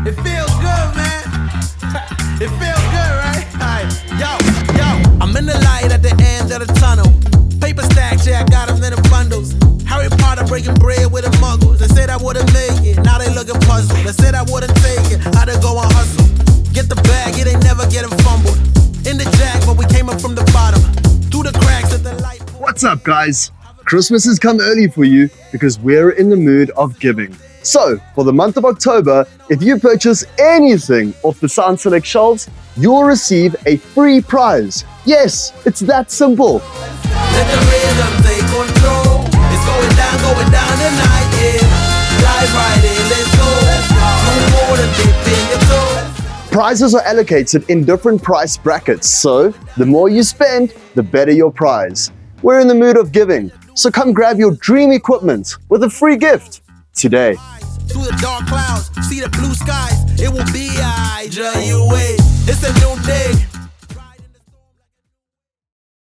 It feels good, man. It feels good, right? Alright, yo. I'm in the light at the end of the tunnel. Paper stacks, yeah, I got them in the bundles. Harry Potter breaking bread with the muggles. They said I wouldn't make it, now they looking puzzled. They said I wouldn't take it, I to go and hustle. Get the bag, it ain't never getting fumbled. In the jack, but we came up from the bottom. Through the cracks of the light. What's up, guys? Christmas has come early for you because we're in the mood of giving. So, for the month of October, if you purchase anything off the SoundSelect shelves, you'll receive a free prize. Yes, it's that simple. Let the rhythm take control. It's going down tonight, yeah. Dive right in, let's go. No more than dipping your toe. Prizes are allocated in different price brackets, so the more you spend, the better your prize. We're in the mood of giving, so come grab your dream equipment with a free gift today. Through the dark clouds, see the blue skies. It will be I, you wait. It's a new day.